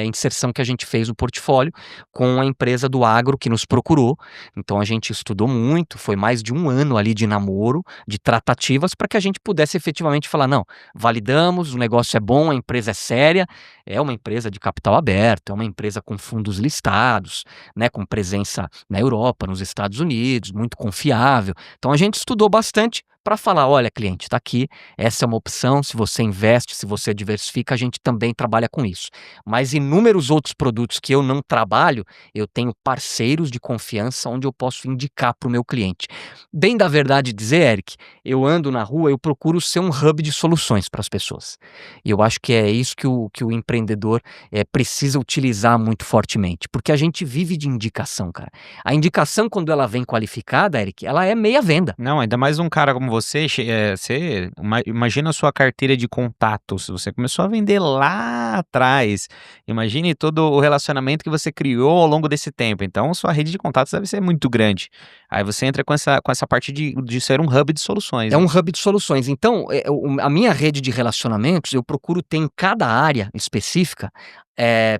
inserção que a gente fez no portfólio com a empresa do agro que nos procurou, então a gente estudou muito, foi mais de um ano ali de namoro, de tratativas para que a gente pudesse efetivamente falar: "Não, validamos, o negócio é bom, a empresa é séria, é uma empresa de capital aberto, é uma empresa com fundos listados, né, com presença na Europa, nos Estados Unidos, muito confiável". Então a gente estudou bastante para falar: "Olha cliente, está aqui, essa é uma opção, se você investe, se você diversifica, a gente também trabalha com isso". Mas inúmeros outros produtos que eu não trabalho, eu tenho parceiros de confiança onde eu posso indicar para o meu cliente. Bem da verdade dizer, Eric, eu ando na rua, eu procuro ser um hub de soluções para as pessoas. E eu acho que é isso que o empreendedor, precisa utilizar muito fortemente, porque a gente vive de indicação, cara. A indicação quando ela vem qualificada, Eric, ela é meia venda. Não, ainda mais um cara como você, você imagina a sua carteira de contatos, você começou a vender lá atrás, imagine todo o relacionamento que você criou ao longo desse tempo, então sua rede de contatos deve ser muito grande. Aí você entra com essa parte de ser um hub de soluções, É né. um hub de soluções. Então, a minha rede de relacionamentos, eu procuro ter em cada área específica,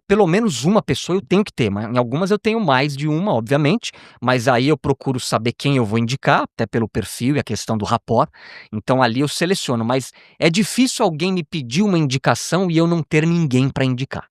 pelo menos uma pessoa eu tenho que ter, mas em algumas eu tenho mais de uma, obviamente, mas aí eu procuro saber quem eu vou indicar, até pelo perfil e a questão do rapport, então ali eu seleciono, mas é difícil alguém me pedir uma indicação e eu não ter ninguém para indicar.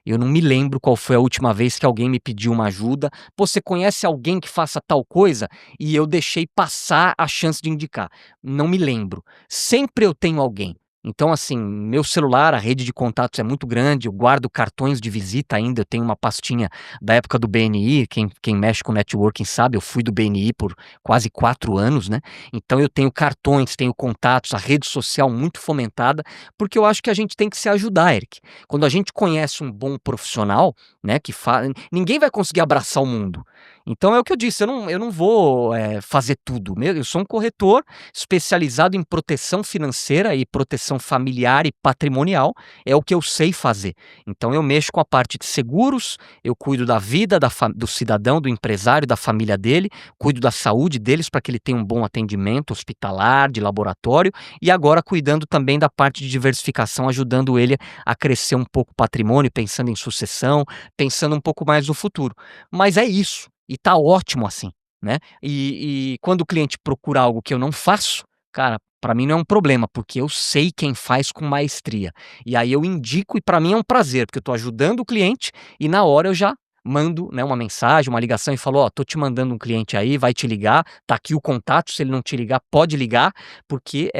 Eu não me lembro qual foi a última vez que alguém me pediu uma ajuda: "Pô, você conhece alguém que faça tal coisa?", e eu deixei passar a chance de indicar. Não me lembro. Sempre eu tenho alguém. Então, assim, meu celular, a rede de contatos é muito grande, eu guardo cartões de visita ainda, eu tenho uma pastinha da época do BNI, quem mexe com networking sabe, eu fui do BNI por quase 4 anos, né. Então eu tenho cartões, tenho contatos, a rede social muito fomentada, porque eu acho que a gente tem que se ajudar, Eric. Quando a gente conhece um bom profissional, né, que fa ninguém vai conseguir abraçar o mundo. Então é o que eu disse, eu não vou, fazer tudo, eu sou um corretor especializado em proteção financeira e proteção familiar e patrimonial, é o que eu sei fazer. Então eu mexo com a parte de seguros, eu cuido da vida do cidadão, do empresário, da família dele, cuido da saúde deles para que ele tenha um bom atendimento hospitalar, de laboratório, e agora cuidando também da parte de diversificação, ajudando ele a crescer um pouco o patrimônio, pensando em sucessão, pensando um pouco mais no futuro. Mas é isso, e tá ótimo assim, né. E quando o cliente procura algo que eu não faço, cara, para mim não é um problema, porque eu sei quem faz com maestria. E aí eu indico e para mim é um prazer, porque eu tô ajudando o cliente e na hora eu já mando, né, uma mensagem, uma ligação e falo: "Ó, tô te mandando um cliente aí, vai te ligar, tá aqui o contato, se ele não te ligar, pode ligar, porque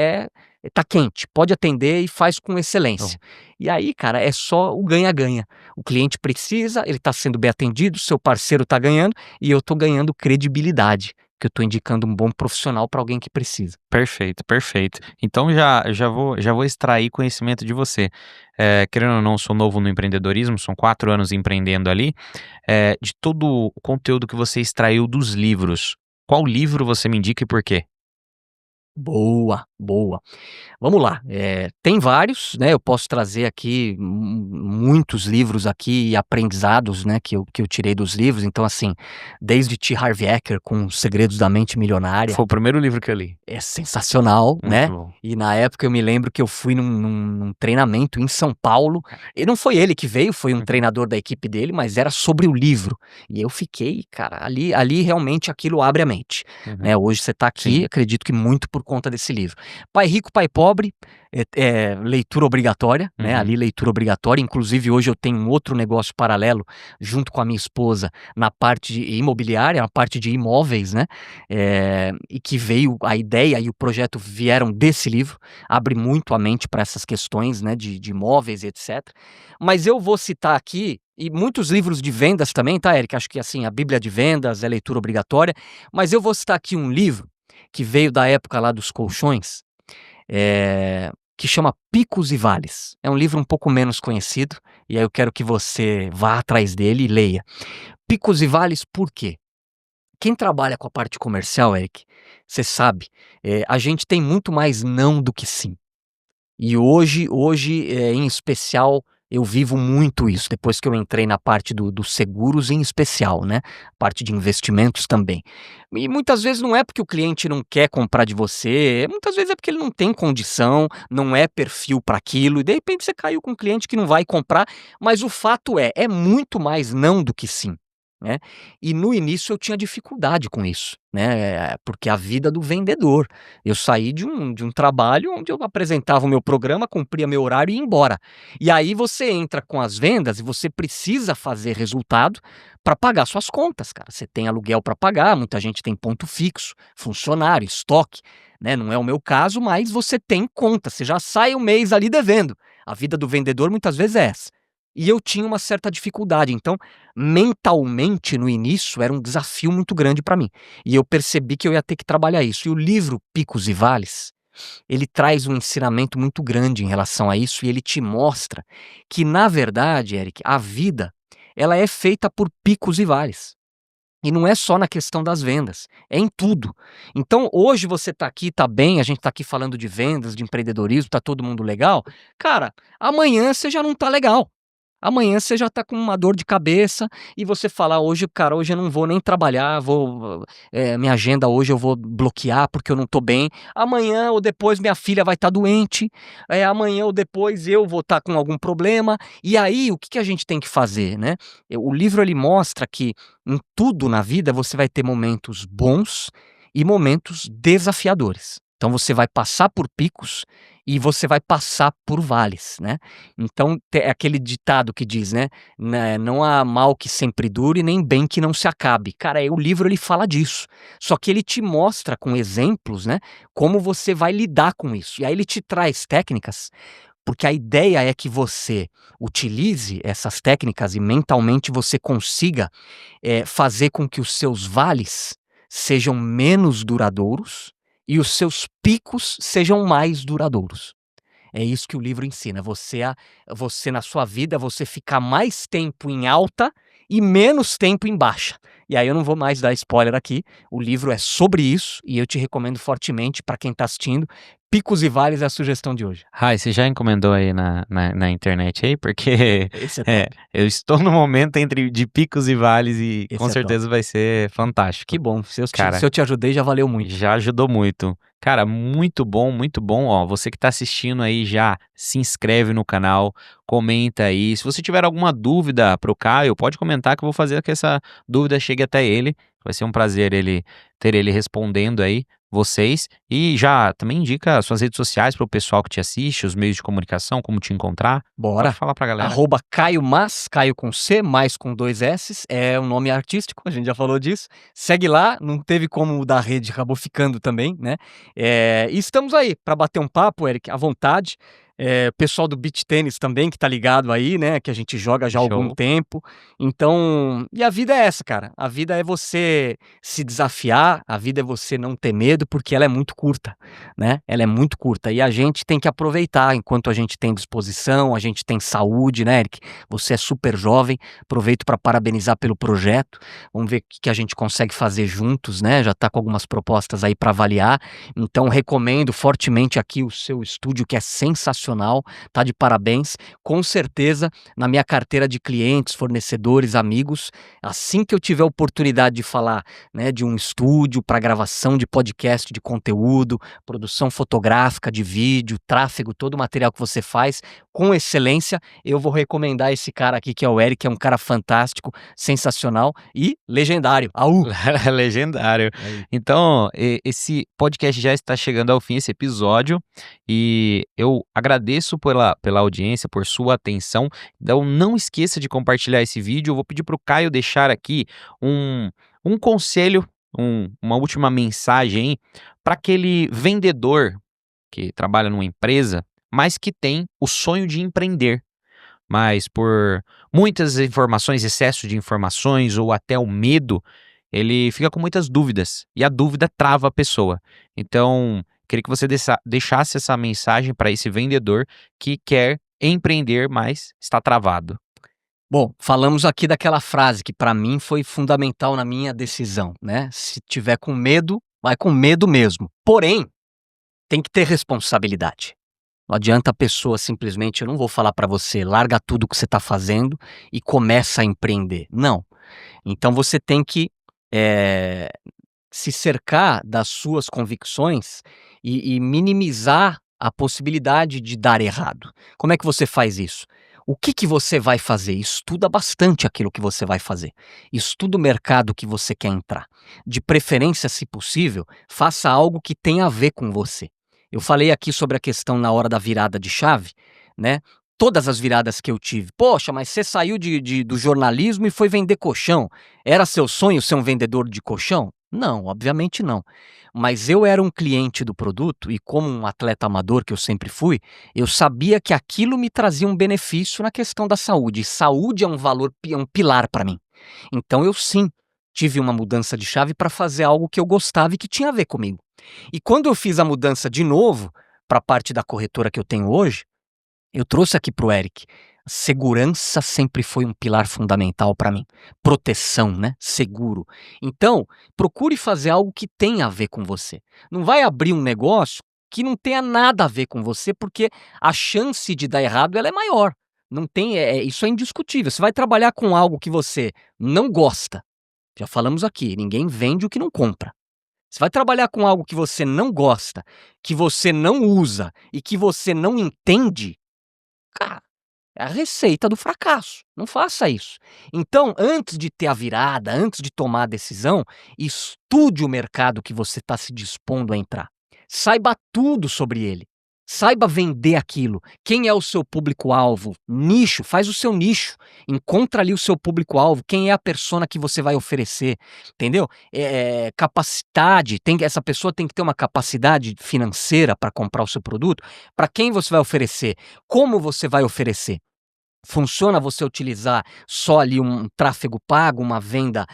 tá quente, pode atender e faz com excelência". E aí, cara, é só o ganha-ganha. O cliente precisa, ele está sendo bem atendido, seu parceiro está ganhando e eu estou ganhando credibilidade, que eu estou indicando um bom profissional para alguém que precisa. Perfeito, perfeito. Então já vou extrair conhecimento de você. Querendo ou não, sou novo no empreendedorismo, são 4 anos empreendendo ali. De todo o conteúdo que você extraiu dos livros, qual livro você me indica e por quê? Boa, boa. Vamos lá, tem vários, né, eu posso trazer aqui muitos livros aqui e aprendizados, né, que eu tirei dos livros, então assim, desde T. Harv Eker com Os Segredos da Mente Milionária, Foi o primeiro livro que eu li. é sensacional, Muito né, bom. e na época eu me lembro que eu fui num treinamento em São Paulo, e não foi ele que veio, foi um Uhum, treinador da equipe dele, mas era sobre o livro, e eu fiquei, cara, ali realmente aquilo abre a mente, uhum. né, hoje você está aqui, Sim. acredito que muito por conta desse livro. Pai Rico, Pai Pobre, leitura obrigatória, né, ali Uhum. leitura obrigatória, inclusive hoje eu tenho um outro negócio paralelo, junto com a minha esposa, na parte de imobiliária, na parte de imóveis, né, e que veio a ideia e o projeto vieram desse livro, abre muito a mente para essas questões, né, de imóveis e etcétera. Mas eu vou citar aqui, e muitos livros de vendas também, tá, Eric, acho que assim, a Bíblia de Vendas é leitura obrigatória, mas eu vou citar aqui um livro, que veio da época lá dos colchões, que chama Picos e Vales. É um livro um pouco menos conhecido, e aí eu quero que você vá atrás dele e leia. Picos e Vales por quê? Quem trabalha com a parte comercial, Eric, você sabe, a gente tem muito mais não do que sim. E hoje, em especial, eu vivo muito isso, depois que eu entrei na parte dos seguros em especial, né, parte de investimentos também. E muitas vezes não é porque o cliente não quer comprar de você, muitas vezes é porque ele não tem condição, não é perfil para aquilo, e de repente você caiu com um cliente que não vai comprar, mas o fato é muito mais não do que sim. né. E no início eu tinha dificuldade com isso, né, porque a vida do vendedor. Eu saí de um trabalho onde eu apresentava o meu programa, cumpria meu horário e ia embora. E aí você entra com as vendas e você precisa fazer resultado para pagar suas contas, cara. Você tem aluguel para pagar, muita gente tem ponto fixo, funcionário, estoque, né, não é o meu caso, mas você tem conta, você já sai o mês ali devendo. A vida do vendedor muitas vezes é essa. E eu tinha uma certa dificuldade, então mentalmente no início era um desafio muito grande para mim. E eu percebi que eu ia ter que trabalhar isso. E o livro Picos e Vales, ele traz um ensinamento muito grande em relação a isso e ele te mostra que na verdade, Eric, a vida ela é feita por picos e vales. E não é só na questão das vendas, é em tudo. Então hoje você tá aqui, tá bem, a gente tá aqui falando de vendas, de empreendedorismo, tá todo mundo legal. Cara, amanhã você já não tá legal. Amanhã você já tá com uma dor de cabeça e você fala: "Ah, hoje, cara, hoje eu não vou nem trabalhar, minha agenda hoje eu vou bloquear porque eu não tô bem. Amanhã ou depois minha filha vai estar doente, amanhã ou depois eu vou estar com algum problema". E aí o que que a gente tem que fazer, né? O livro ele mostra que em tudo na vida você vai ter momentos bons e momentos desafiadores. Então você vai passar por picos e você vai passar por vales, né. Então é aquele ditado que diz, né: "Não há mal que sempre dure, nem bem que não se acabe". Cara, o livro ele fala disso, só que ele te mostra com exemplos, né, como você vai lidar com isso. E aí ele te traz técnicas, porque a ideia é que você utilize essas técnicas e mentalmente você consiga, fazer com que os seus vales sejam menos duradouros e os seus picos sejam mais duradouros. É isso que o livro ensina, você na sua vida, você ficar mais tempo em alta e menos tempo em baixa. E aí eu não vou mais dar spoiler aqui, o livro é sobre isso e eu te recomendo fortemente para quem está assistindo. Picos e Vales é a sugestão de hoje. Rai, você já encomendou aí na internet aí? Porque, Esse é top, eu estou no momento entre de picos e vales e com esse é top. certeza vai ser Que fantástico. bom, se Cara, eu te ajudei já valeu muito. já ajudou muito. Cara, muito bom, muito bom. Ó, você que tá assistindo aí já se inscreve no canal, comenta aí. Se você tiver alguma dúvida pro Caio, pode comentar que eu vou fazer que essa dúvida chegue até ele. Vai ser um prazer ter ele respondendo aí vocês. E já também indica suas redes sociais para o pessoal que te assiste, os meios de comunicação, como te encontrar. Pode Bora. falar pra galera. @Caio Mas, Caio com C, mais com 2 S's, é um nome artístico, a gente já falou disso. Segue lá, não teve como mudar a rede, acabou ficando também, né. E estamos aí para bater um papo, Eric, à vontade. Pessoal do beach tênis também que tá ligado aí, né, que a gente joga já há algum Show. tempo. Então e a vida é essa, cara, a vida é você se desafiar, a vida é você não ter medo, porque ela é muito curta, né, ela é muito curta e a gente tem que aproveitar enquanto a gente tem disposição, a gente tem saúde, né, Eric? Você é super jovem, aproveito para parabenizar pelo projeto, vamos ver o que a gente consegue fazer juntos, né, já tá com algumas propostas aí para avaliar, então recomendo fortemente aqui o seu estúdio que é sensacional, tá de parabéns, com certeza na minha carteira de clientes, fornecedores, amigos, assim que eu tiver oportunidade de falar, né, de um estúdio para gravação de podcast de conteúdo, produção fotográfica, de vídeo, tráfego, todo o material que você faz com excelência, eu vou recomendar esse cara aqui que é o Eric, é um cara fantástico, sensacional e legendário. Aú! Legendário. Aí. Então, esse podcast já está chegando ao fim, esse episódio, e eu agradeço pela audiência, por sua atenção. Então, não esqueça de compartilhar esse vídeo. Eu vou pedir para o Caio deixar aqui um conselho, uma última mensagem para aquele vendedor que trabalha numa empresa, mas que tem o sonho de empreender. Mas por muitas informações, excesso de informações ou até o medo, ele fica com muitas dúvidas e a dúvida trava a pessoa. Então, queria que você deixasse essa mensagem para esse vendedor que quer empreender, mas está travado. Bom, falamos aqui daquela frase que para mim foi fundamental na minha decisão, né, se tiver com medo, vai com medo mesmo, porém, tem que ter responsabilidade. Não adianta a pessoa simplesmente, eu não vou falar para você: "Larga tudo que você está fazendo e começa a empreender", não. Então você tem que, eh, se cercar das suas convicções e minimizar a possibilidade de dar errado. Como é que você faz isso? O que você vai fazer? Estuda bastante aquilo que você vai fazer. Estuda o mercado que você quer entrar. De preferência, se possível, faça algo que tenha a ver com você. Eu falei aqui sobre a questão na hora da virada de chave, né? Todas as viradas que eu tive. Poxa, mas você saiu do jornalismo e foi vender colchão. Era seu sonho ser um vendedor de colchão? Não, obviamente não. Mas eu era um cliente do produto e, como um atleta amador que eu sempre fui, eu sabia que aquilo me trazia um benefício na questão da saúde. E saúde é um valor, é um pilar para mim. Então eu sim tive uma mudança de chave para fazer algo que eu gostava e que tinha a ver comigo. E quando eu fiz a mudança de novo para a parte da corretora que eu tenho hoje, eu trouxe aqui para o Eric. Segurança sempre foi um pilar fundamental para mim. Proteção, né? Seguro. Então, procure fazer algo que tenha a ver com você. Não vai abrir um negócio que não tenha nada a ver com você, porque a chance de dar errado ela é maior. Não tem, isso é indiscutível. Você vai trabalhar com algo que você não gosta. Já falamos aqui, ninguém vende o que não compra. Você vai trabalhar com algo que você não gosta, que você não usa e que você não entende, cara, é a receita do fracasso. Não faça isso. Então, antes de ter a virada, antes de tomar a decisão, estude o mercado que você está se dispondo a entrar. Saiba tudo sobre ele. Saiba vender aquilo. Quem é o seu público-alvo? Nicho, faz o seu nicho. Encontra ali o seu público-alvo. Quem é a persona que você vai oferecer? Entendeu? Capacidade. Essa pessoa tem que ter uma capacidade financeira para comprar o seu produto. Para quem você vai oferecer? Como você vai oferecer? Funciona você utilizar só ali um tráfego pago, uma venda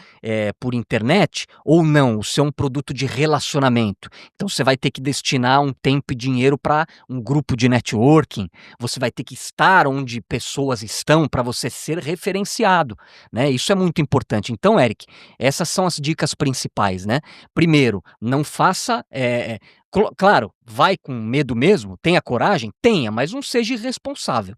por internet, ou não? O seu é um produto de relacionamento. Então você vai ter que destinar um tempo e dinheiro para um grupo de networking. Você vai ter que estar onde pessoas estão para você ser referenciado, né? Isso é muito importante. Então, Eric, essas são as dicas principais, né? Primeiro, não faça. Claro, vai com medo mesmo, tenha coragem, tenha, mas não seja irresponsável.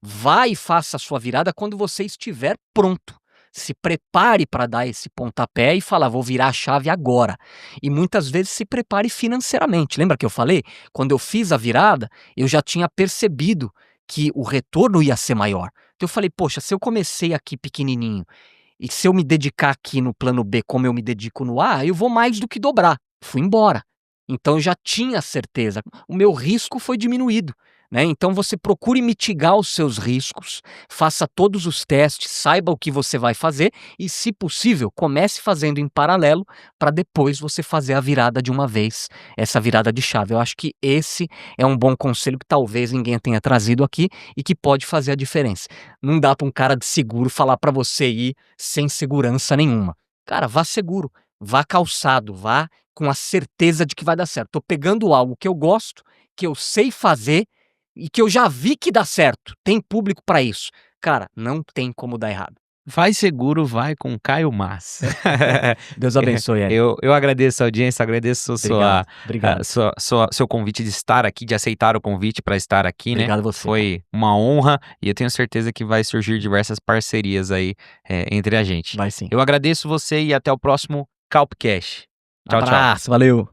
Vá e faça a sua virada quando você estiver pronto. Se prepare para dar esse pontapé e falar, vou virar a chave agora. E muitas vezes se prepare financeiramente. Lembra que eu falei? Quando eu fiz a virada, eu já tinha percebido que o retorno ia ser maior. Então eu falei, poxa, se eu comecei aqui pequenininho e se eu me dedicar aqui no plano B como eu me dedico no A, eu vou mais do que dobrar. Fui embora. Então eu já tinha certeza. O meu risco foi diminuído. Né? Então você procure mitigar os seus riscos, faça todos os testes, saiba o que você vai fazer e, se possível, comece fazendo em paralelo para depois você fazer a virada de uma vez, essa virada de chave. Eu acho que esse é um bom conselho que talvez ninguém tenha trazido aqui e que pode fazer a diferença. Não dá para um cara de seguro falar para você ir sem segurança nenhuma. Cara, vá seguro, vá calçado, vá com a certeza de que vai dar certo. Tô pegando algo que eu gosto, que eu sei fazer e que eu já vi que dá certo, tem público para isso. Cara, não tem como dar errado. Vai seguro, vai com Caio Mas. Deus abençoe, Eric. Eu agradeço a audiência, agradeço Obrigado. seu convite de estar aqui, de aceitar o convite para estar aqui, né? Obrigado você. Foi uma honra e eu tenho certeza que vai surgir diversas parcerias aí entre a gente. Vai sim. Eu agradeço você e até o próximo Calpcast. Tchau, tchau. Abraço, valeu.